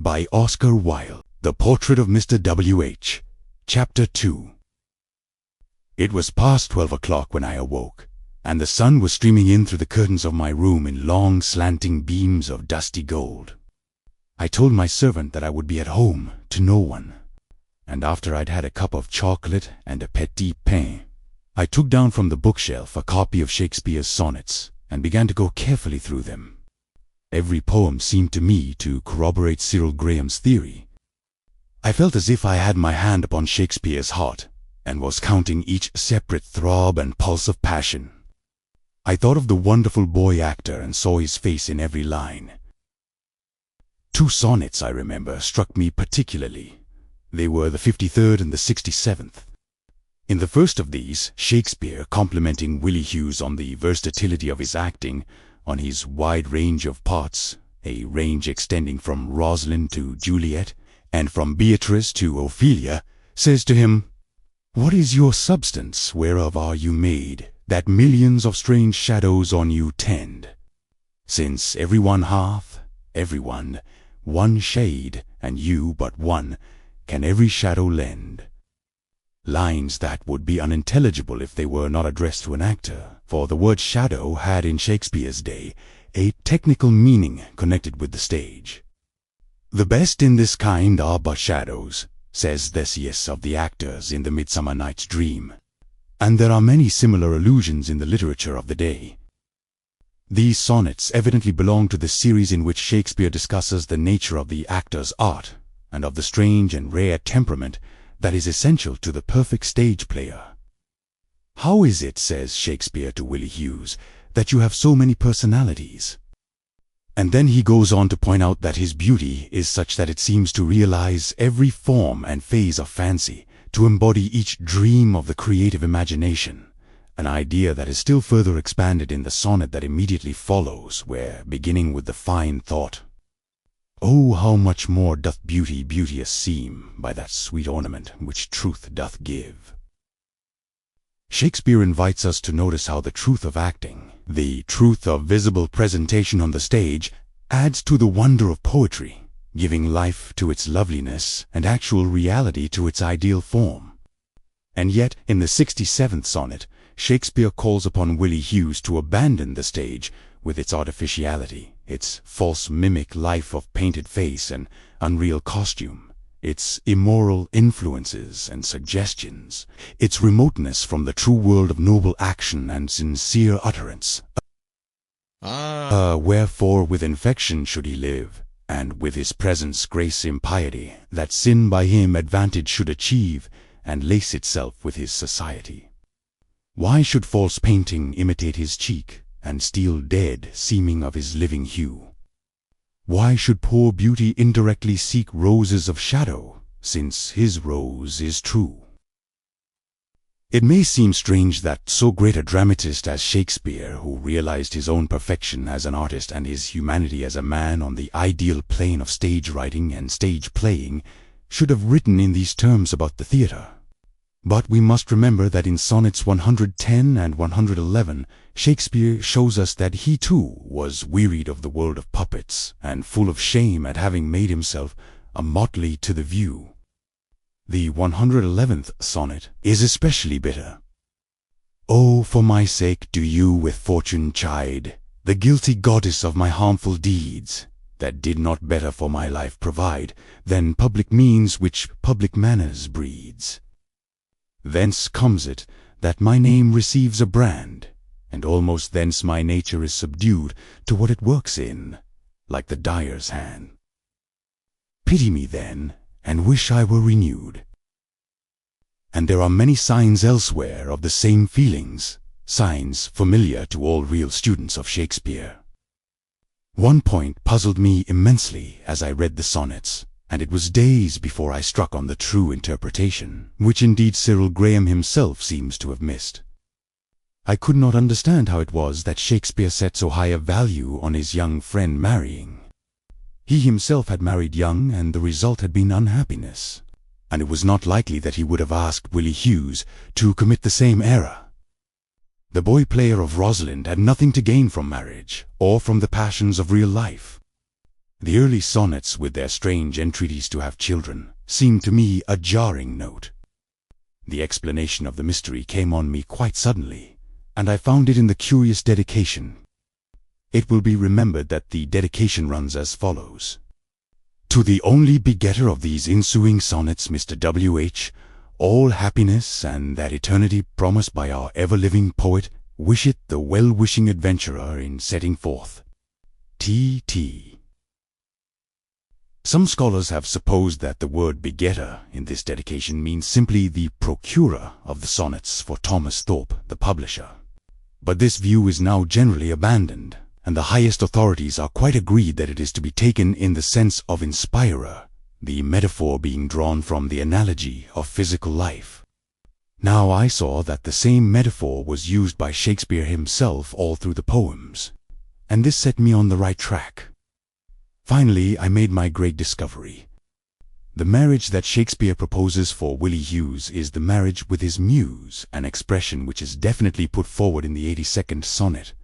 by Oscar Wilde. The Portrait of Mr. W.H. Chapter 2. It was past 12 o'clock when I awoke, and the sun was streaming in through the curtains of my room in long slanting beams of dusty gold. I told my servant that I would be at home to no one, and after I'd had a cup of chocolate and a petit pain, I took down from the bookshelf a copy of Shakespeare's sonnets and began to go carefully through them. Every poem seemed to me to corroborate Cyril Graham's theory. I felt as if I had my hand upon Shakespeare's heart and was counting each separate throb and pulse of passion. I thought of the wonderful boy actor and saw his face in every line. Two sonnets, I remember, struck me particularly. They were the 53rd and the 67th. In the first of these, Shakespeare, complimenting Willie Hughes on the versatility of his acting, on his wide range of parts, a range extending from Rosalind to Juliet, and from Beatrice to Ophelia, says to him, "What is your substance, whereof are you made, that millions of strange shadows on you tend? Since every one hath, every one shade, and you but one can every shadow lend." Lines that would be unintelligible if they were not addressed to an actor, for the word shadow had in Shakespeare's day a technical meaning connected with the stage. "The best in this kind are but shadows," says Theseus of the actors in the Midsummer Night's Dream, and there are many similar allusions in the literature of the day. These sonnets evidently belong to the series in which Shakespeare discusses the nature of the actor's art and of the strange and rare temperament that is essential to the perfect stage player. "How is it," says Shakespeare to Willie Hughes, "that you have so many personalities?" And then he goes on to point out that his beauty is such that it seems to realize every form and phase of fancy, to embody each dream of the creative imagination, an idea that is still further expanded in the sonnet that immediately follows, where, beginning with the fine thought, "Oh, how much more doth beauty beauteous seem by that sweet ornament which truth doth give," Shakespeare invites us to notice how the truth of acting, the truth of visible presentation on the stage, adds to the wonder of poetry, giving life to its loveliness and actual reality to its ideal form. And yet, in the 67th sonnet, Shakespeare calls upon Willie Hughes to abandon the stage with its artificiality, its false mimic life of painted face and unreal costume, its immoral influences and suggestions, its remoteness from the true world of noble action and sincere utterance. Wherefore with infection should he live, and with his presence grace impiety, that sin by him advantage should achieve, and lace itself with his society. Why should false painting imitate his cheek, and steal dead seeming of his living hue? Why should poor beauty indirectly seek roses of shadow, since his rose is true? It may seem strange that so great a dramatist as Shakespeare, who realized his own perfection as an artist and his humanity as a man on the ideal plane of stage writing and stage playing, should have written in these terms about the theater. But we must remember that in sonnets 110 and 111, Shakespeare shows us that he too was wearied of the world of puppets and full of shame at having made himself a motley to the view. The 111th sonnet is especially bitter. "Oh, for my sake do you with fortune chide, the guilty goddess of my harmful deeds, that did not better for my life provide than public means which public manners breeds. Thence comes it that my name receives a brand, and almost thence my nature is subdued to what it works in, like the dyer's hand. Pity me then, and wish I were renewed." And there are many signs elsewhere of the same feelings, signs familiar to all real students of Shakespeare. One point puzzled me immensely as I read the sonnets, and it was days before I struck on the true interpretation, which indeed Cyril Graham himself seems to have missed. I could not understand how it was that Shakespeare set so high a value on his young friend marrying. He himself had married young, and the result had been unhappiness, and it was not likely that he would have asked Willie Hughes to commit the same error. The boy player of Rosalind had nothing to gain from marriage, or from the passions of real life. The early sonnets, with their strange entreaties to have children, seemed to me a jarring note. The explanation of the mystery came on me quite suddenly, and I found it in the curious dedication. It will be remembered that the dedication runs as follows. To the only begetter of these ensuing sonnets, Mr. W.H., all happiness and that eternity promised by our ever-living poet wisheth the well-wishing adventurer in setting forth. T.T. Some scholars have supposed that the word begetter in this dedication means simply the procurer of the sonnets for Thomas Thorpe, the publisher. But this view is now generally abandoned, and the highest authorities are quite agreed that it is to be taken in the sense of inspirer, the metaphor being drawn from the analogy of physical life. Now I saw that the same metaphor was used by Shakespeare himself all through the poems, and this set me on the right track. Finally, I made my great discovery. The marriage that Shakespeare proposes for Willie Hughes is the marriage with his muse, an expression which is definitely put forward in the 82nd sonnet,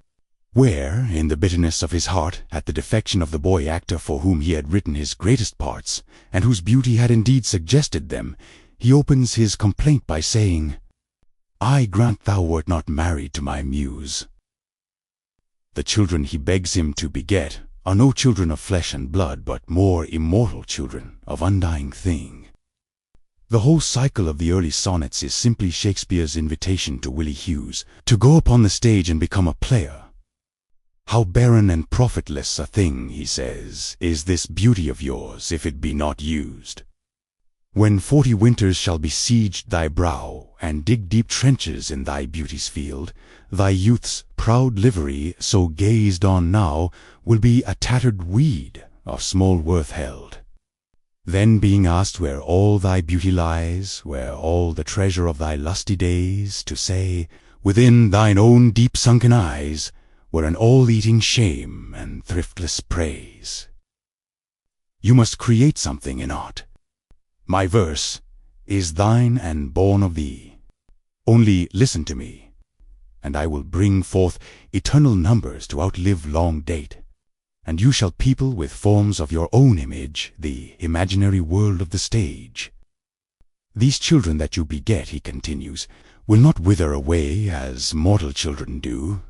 where, in the bitterness of his heart at the defection of the boy actor for whom he had written his greatest parts, and whose beauty had indeed suggested them, he opens his complaint by saying, "I grant thou wert not married to my muse." The children he begs him to beget are no children of flesh and blood, but more immortal children of undying thing. The whole cycle of the early sonnets is simply Shakespeare's invitation to Willie Hughes to go upon the stage and become a player. "How barren and profitless a thing," he says, "is this beauty of yours, if it be not used. When 40 winters shall besiege thy brow, and dig deep trenches in thy beauty's field, thy youth's proud livery, so gazed on now, will be a tattered weed of small worth held. Then being asked where all thy beauty lies, where all the treasure of thy lusty days, to say, within thine own deep sunken eyes, were an all-eating shame and thriftless praise. You must create something in art. My verse is thine and born of thee. Only listen to me, and I will bring forth eternal numbers to outlive long date, and you shall people with forms of your own image the imaginary world of the stage. These children that you beget," he continues, "will not wither away as mortal children do,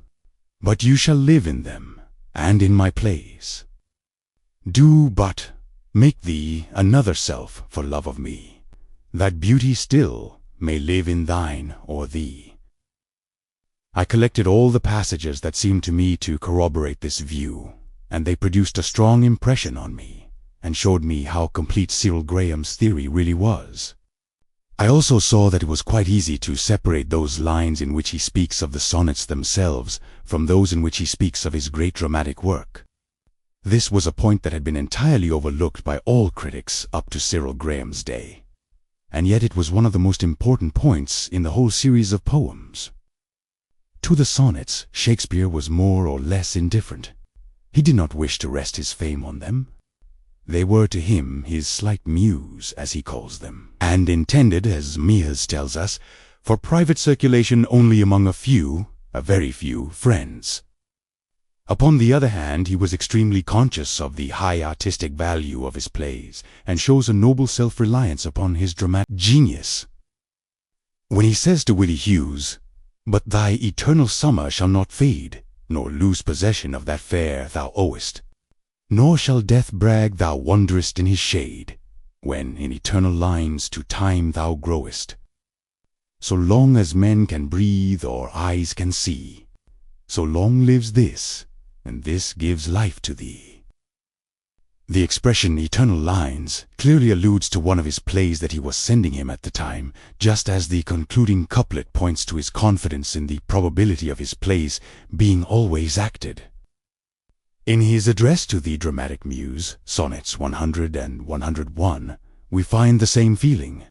but you shall live in them and in my place. Do but make thee another self for love of me, that beauty still may live in thine or thee." I collected all the passages that seemed to me to corroborate this view, and they produced a strong impression on me, and showed me how complete Cyril Graham's theory really was. I also saw that it was quite easy to separate those lines in which he speaks of the sonnets themselves from those in which he speaks of his great dramatic work. This was a point that had been entirely overlooked by all critics up to Cyril Graham's day, and yet it was one of the most important points in the whole series of poems. To the sonnets, Shakespeare was more or less indifferent. He did not wish to rest his fame on them. They were to him his slight muse, as he calls them, and intended, as Mears tells us, for private circulation only among a very few, friends. Upon the other hand, he was extremely conscious of the high artistic value of his plays, and shows a noble self-reliance upon his dramatic genius. When he says to Willie Hughes, "But thy eternal summer shall not fade, nor lose possession of that fair thou owest, nor shall death brag thou wanderest in his shade, when in eternal lines to time thou growest. So long as men can breathe or eyes can see, so long lives this, and this gives life to thee." The expression eternal lines clearly alludes to one of his plays that he was sending him at the time, just as the concluding couplet points to his confidence in the probability of his plays being always acted. In his address to the dramatic muse, sonnets 100 and 101, we find the same feeling.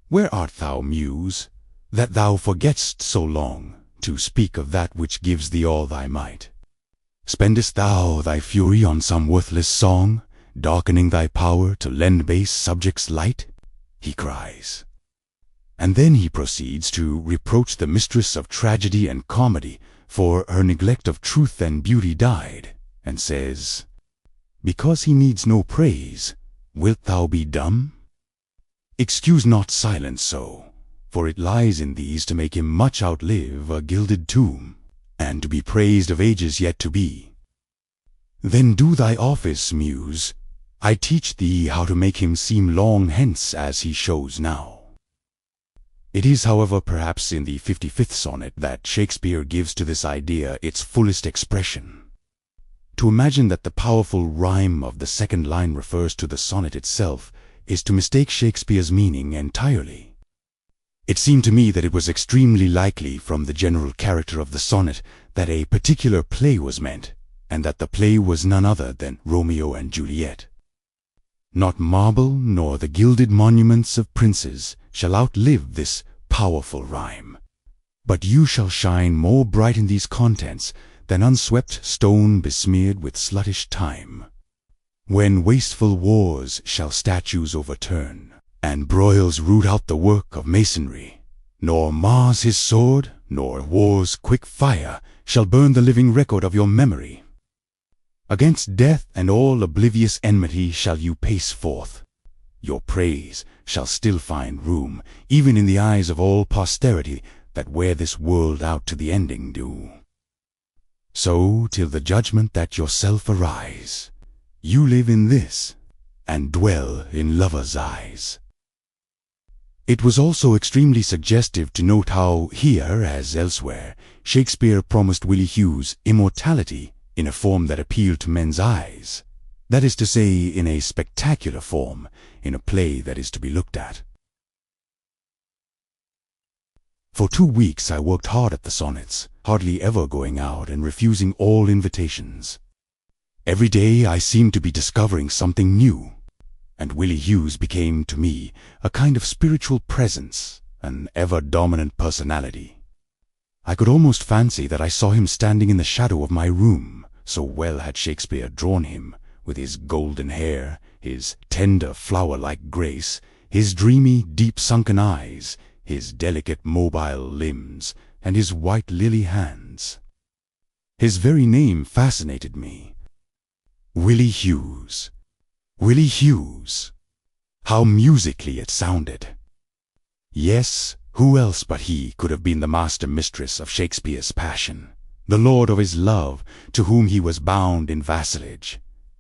"Where art thou, muse, that thou forget'st so long to speak of that which gives thee all thy might? Spendest thou thy fury on some worthless song, darkening thy power to lend base subjects light?" he cries. And then he proceeds to reproach the mistress of tragedy and comedy for her neglect of truth and beauty died, and says, Because he needs no praise, wilt thou be dumb? Excuse not silence so, for it lies in these to make him much outlive a gilded tomb, and to be praised of ages yet to be. Then do thy office, Muse. I teach thee how to make him seem long hence as he shows now. It is, however, perhaps in the 55th sonnet that Shakespeare gives to this idea its fullest expression. To imagine that the powerful rhyme of the second line refers to the sonnet itself is to mistake Shakespeare's meaning entirely. It seemed to me that it was extremely likely from the general character of the sonnet that a particular play was meant, and that the play was none other than Romeo and Juliet. Not marble nor the gilded monuments of princes shall outlive this powerful rhyme, but you shall shine more bright in these contents than unswept stone besmeared with sluttish time. When wasteful wars shall statues overturn, and broils root out the work of masonry, nor Mars his sword, nor war's quick fire shall burn the living record of your memory. Against death and all oblivious enmity shall you pace forth. Your praise shall still find room, even in the eyes of all posterity that wear this world out to the ending do. So, till the judgment that yourself arise, you live in this, and dwell in lovers' eyes. It was also extremely suggestive to note how here, as elsewhere, Shakespeare promised Willie Hughes immortality in a form that appealed to men's eyes. That is to say, in a spectacular form, in a play that is to be looked at. For 2 weeks I worked hard at the sonnets, hardly ever going out and refusing all invitations. Every day I seemed to be discovering something new, and Willie Hughes became to me a kind of spiritual presence, an ever-dominant personality. I could almost fancy that I saw him standing in the shadow of my room, so well had Shakespeare drawn him, with his golden hair, his tender flower-like grace, his dreamy, deep-sunken eyes, his delicate mobile limbs, and his white lily hands. His very name fascinated me. Willie Hughes. Willie Hughes. How musically it sounded. Yes, who else but he could have been the master-mistress of Shakespeare's passion, the lord of his love, to whom he was bound in vassalage,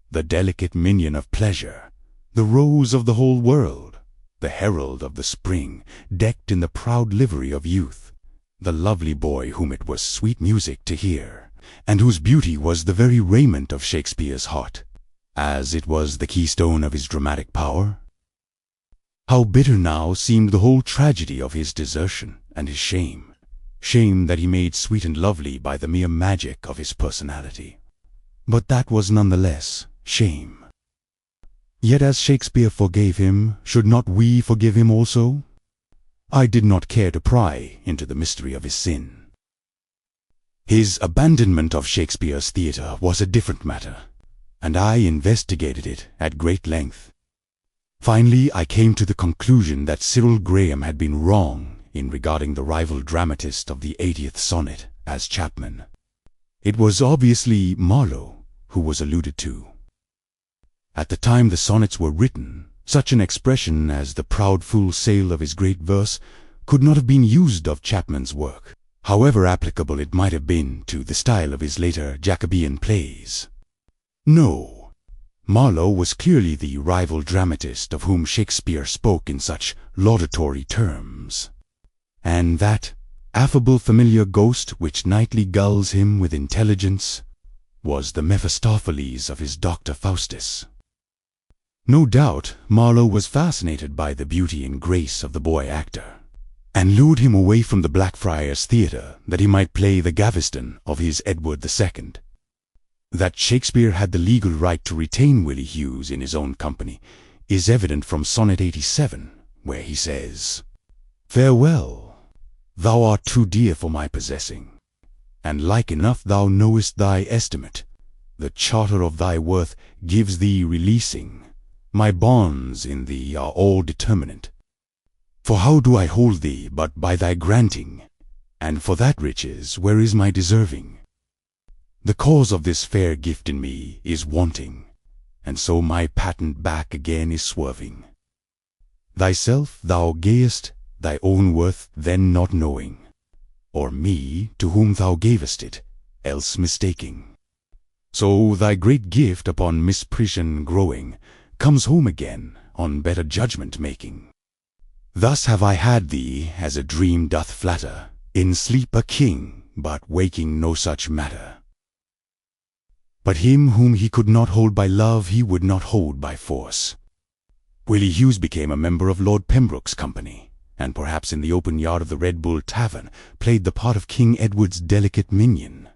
the delicate minion of pleasure, the rose of the whole world, the herald of the spring, decked in the proud livery of youth, the lovely boy whom it was sweet music to hear, and whose beauty was the very raiment of Shakespeare's heart, as it was the keystone of his dramatic power. How bitter now seemed the whole tragedy of his desertion and his shame, shame that he made sweet and lovely by the mere magic of his personality. But that was none the less shame. Yet as Shakespeare forgave him, should not we forgive him also? I did not care to pry into the mystery of his sin. His abandonment of Shakespeare's theatre was a different matter, and I investigated it at great length. Finally, I came to the conclusion that Cyril Graham had been wrong in regarding the rival dramatist of the 80th sonnet as Chapman. It was obviously Marlowe who was alluded to. At the time the sonnets were written, such an expression as the proud full sail of his great verse could not have been used of Chapman's work, however applicable it might have been to the style of his later Jacobean plays. No, Marlowe was clearly the rival dramatist of whom Shakespeare spoke in such laudatory terms, and that affable familiar ghost which nightly gulls him with intelligence was the Mephistopheles of his Dr. Faustus. No doubt Marlowe was fascinated by the beauty and grace of the boy actor, and lured him away from the Blackfriars Theatre that he might play the Gaveston of his Edward II. That Shakespeare had the legal right to retain Willie Hughes in his own company is evident from Sonnet 87, where he says, "Farewell, thou art too dear for my possessing, and like enough thou knowest thy estimate. The charter of thy worth gives thee releasing. My bonds in thee are all determinate. For how do I hold thee but by thy granting? And for that riches where is my deserving? The cause of this fair gift in me is wanting, and so my patent back again is swerving. Thyself thou gayest, thy own worth then not knowing, or me to whom thou gavest it, else mistaking. So thy great gift upon misprision growing, comes home again on better judgment making. Thus have I had thee, as a dream doth flatter, in sleep a king, but waking no such matter. But him whom he could not hold by love he would not hold by force. Willie Hughes became a member of Lord Pembroke's company, and perhaps in the open yard of the Red Bull Tavern played the part of King Edward's delicate minion.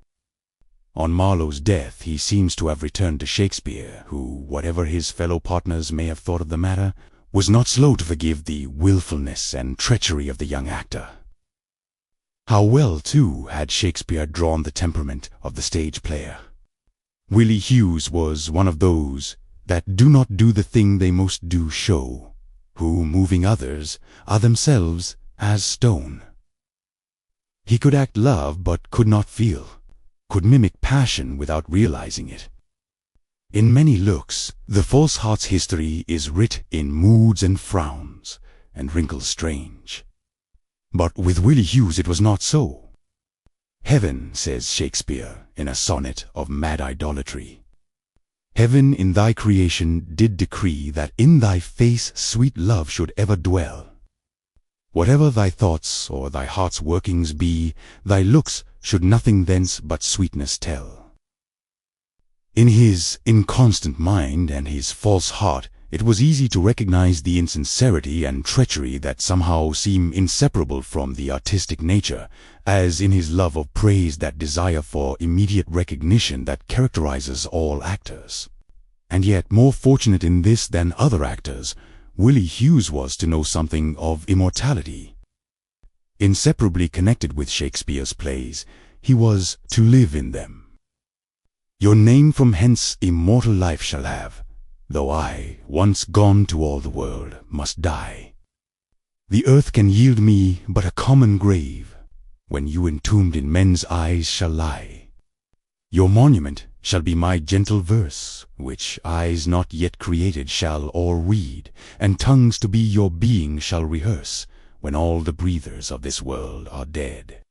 On Marlowe's death he seems to have returned to Shakespeare, who, whatever his fellow partners may have thought of the matter, was not slow to forgive the willfulness and treachery of the young actor. How well, too, had Shakespeare drawn the temperament of the stage player. Willie Hughes was one of those that do not do the thing they most do show, who, moving others, are themselves as stone. He could act love but could not feel, could mimic passion without realizing it. In many looks, the false heart's history is writ in moods and frowns, and wrinkles strange. But with Willie Hughes it was not so. Heaven, says Shakespeare in a sonnet of mad idolatry, heaven in thy creation did decree that in thy face sweet love should ever dwell. Whatever thy thoughts or thy heart's workings be, thy looks should nothing thence but sweetness tell. In his inconstant mind and his false heart, it was easy to recognize the insincerity and treachery that somehow seem inseparable from the artistic nature, as in his love of praise that desire for immediate recognition that characterizes all actors. And yet, more fortunate in this than other actors, Willie Hughes was to know something of immortality. Inseparably connected with Shakespeare's plays, he was to live in them. Your name from hence immortal life shall have, though I, once gone to all the world, must die. The earth can yield me but a common grave, when you entombed in men's eyes shall lie. Your monument shall be my gentle verse, which eyes not yet created shall all read, and tongues to be your being shall rehearse, when all the breathers of this world are dead.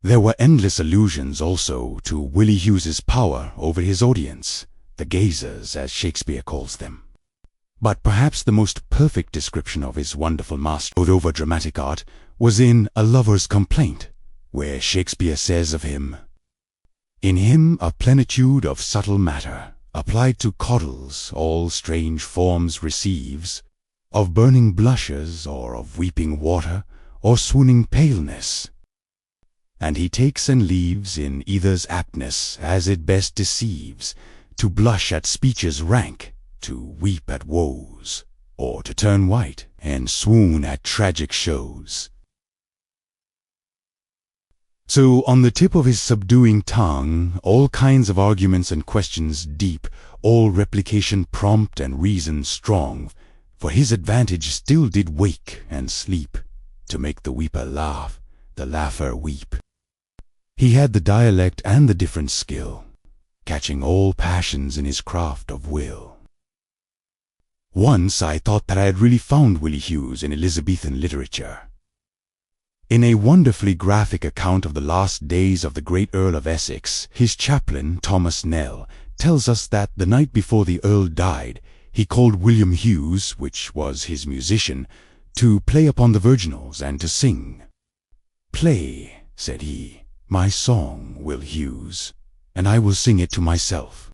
There were endless allusions also to Willie Hughes's power over his audience, the gazers, as Shakespeare calls them. But perhaps the most perfect description of his wonderful mastery over dramatic art was in A Lover's Complaint, where Shakespeare says of him, "In him a plenitude of subtle matter, applied to coddles, all strange forms receives, of burning blushes, or of weeping water, or swooning paleness. And he takes and leaves in either's aptness, as it best deceives, to blush at speeches rank, to weep at woes, or to turn white and swoon at tragic shows." So on the tip of his subduing tongue, all kinds of arguments and questions deep, all replication prompt and reason strong, for his advantage still did wake and sleep, to make the weeper laugh, the laugher weep. He had the dialect and the different skill, catching all passions in his craft of will. Once I thought that I had really found Willie Hughes in Elizabethan literature. In a wonderfully graphic account of the last days of the great Earl of Essex, his chaplain, Thomas Nell, tells us that the night before the Earl died, he called William Hughes, which was his musician, to play upon the virginals and to sing. "Play," said he, "my song, Will Hughes, and I will sing it to myself."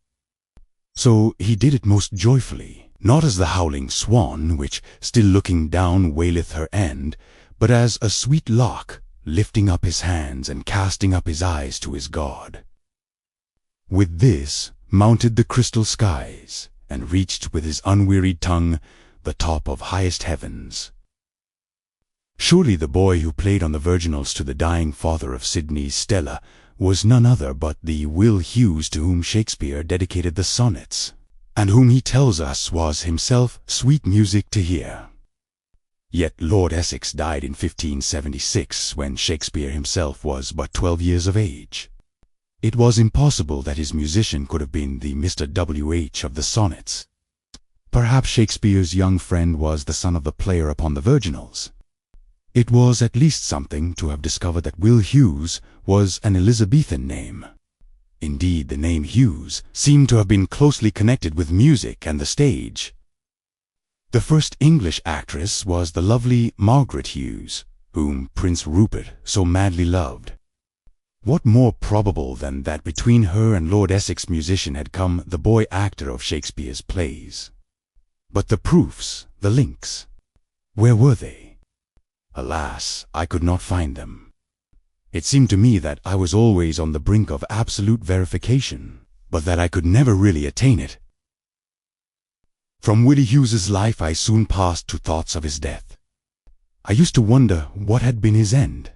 So he did it most joyfully, not as the howling swan, which, still looking down, waileth her end, but as a sweet lark, lifting up his hands and casting up his eyes to his God. With this mounted the crystal skies, and reached with his unwearied tongue the top of highest heavens. Surely the boy who played on the virginals to the dying father of Sidney's Stella was none other but the Will Hughes to whom Shakespeare dedicated the sonnets, and whom he tells us was himself sweet music to hear. Yet Lord Essex died in 1576, when Shakespeare himself was but 12 years of age. It was impossible that his musician could have been the Mr. W.H. of the sonnets. Perhaps Shakespeare's young friend was the son of the player upon the virginals. It was at least something to have discovered that Will Hughes was an Elizabethan name. Indeed, the name Hughes seemed to have been closely connected with music and the stage. The first English actress was the lovely Margaret Hughes, whom Prince Rupert so madly loved. What more probable than that between her and Lord Essex musician had come the boy actor of Shakespeare's plays? But the proofs, the links, where were they? Alas, I could not find them. It seemed to me that I was always on the brink of absolute verification, but that I could never really attain it. From Willie Hughes's life I soon passed to thoughts of his death. I used to wonder what had been his end.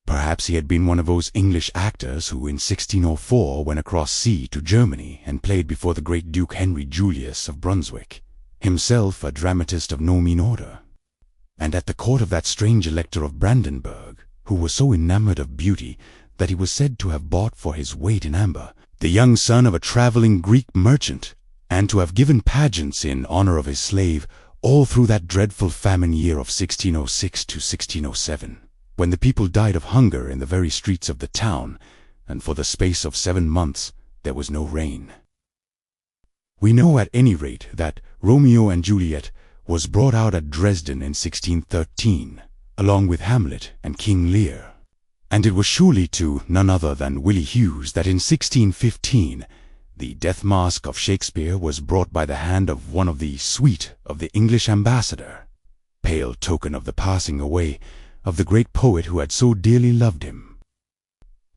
Perhaps he had been one of those English actors who in 1604 went across sea to Germany and played before the great Duke Henry Julius of Brunswick, himself a dramatist of no mean order, and at the court of that strange Elector of Brandenburg, who was so enamored of beauty that he was said to have bought for his weight in amber the young son of a traveling Greek merchant, and to have given pageants in honor of his slave all through that dreadful famine year of 1606 to 1607. When the people died of hunger in the very streets of the town, and for the space of 7 months there was no rain. We know at any rate that Romeo and Juliet was brought out at Dresden in 1613, along with Hamlet and King Lear, and it was surely to none other than Willie Hughes that in 1615 the death mask of Shakespeare was brought by the hand of one of the suite of the English ambassador, pale token of the passing away of the great poet who had so dearly loved him.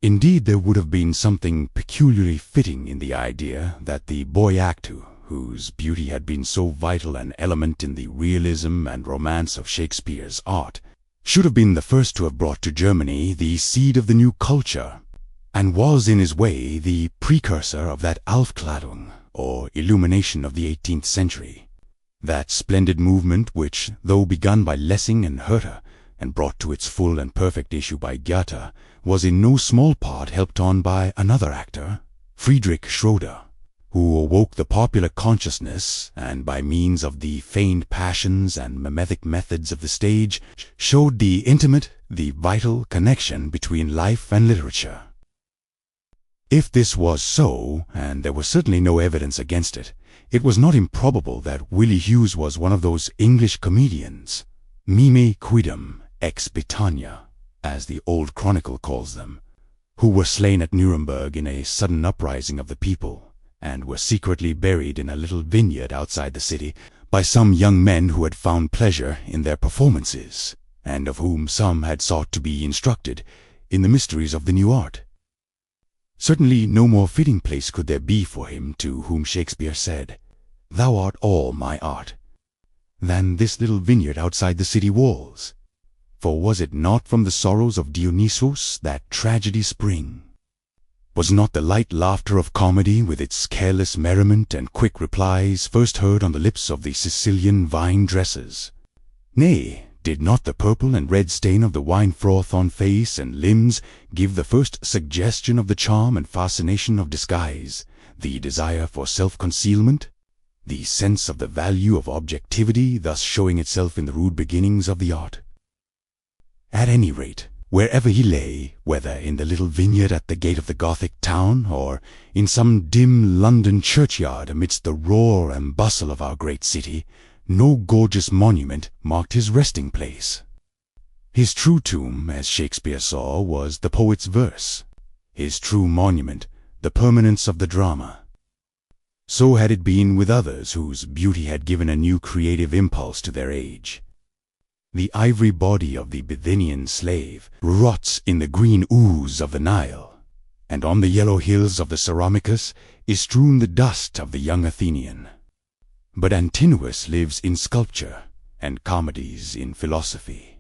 Indeed, there would have been something peculiarly fitting in the idea that the boy actor, whose beauty had been so vital an element in the realism and romance of Shakespeare's art, should have been the first to have brought to Germany the seed of the new culture, and was in his way the precursor of that Aufklärung, or illumination of the 18th century, that splendid movement which, though begun by Lessing and Herder, and brought to its full and perfect issue by Goethe, was in no small part helped on by another actor, Friedrich Schroeder, who awoke the popular consciousness, and by means of the feigned passions and mimetic methods of the stage, showed the intimate, the vital connection between life and literature. If this was so, and there was certainly no evidence against it, it was not improbable that Willie Hughes was one of those English comedians, mime quidem ex Britannia, as the old chronicle calls them, who were slain at Nuremberg in a sudden uprising of the people, and were secretly buried in a little vineyard outside the city by some young men who had found pleasure in their performances, and of whom some had sought to be instructed in the mysteries of the new art. Certainly no more fitting place could there be for him to whom Shakespeare said, "Thou art all my art," than this little vineyard outside the city walls. For was it not from the sorrows of Dionysus that tragedy sprang? Was not the light laughter of comedy, with its careless merriment and quick replies, first heard on the lips of the Sicilian vine-dressers? Nay, did not the purple and red stain of the wine froth on face and limbs give the first suggestion of the charm and fascination of disguise, the desire for self-concealment, the sense of the value of objectivity thus showing itself in the rude beginnings of the art? At any rate, wherever he lay, whether in the little vineyard at the gate of the Gothic town, or in some dim London churchyard amidst the roar and bustle of our great city, no gorgeous monument marked his resting place. His true tomb, as Shakespeare saw, was the poet's verse; his true monument, the permanence of the drama. So had it been with others whose beauty had given a new creative impulse to their age. The ivory body of the Bithynian slave rots in the green ooze of the Nile, and on the yellow hills of the Ceramicus is strewn the dust of the young Athenian. But Antinous lives in sculpture, and Charmides in philosophy.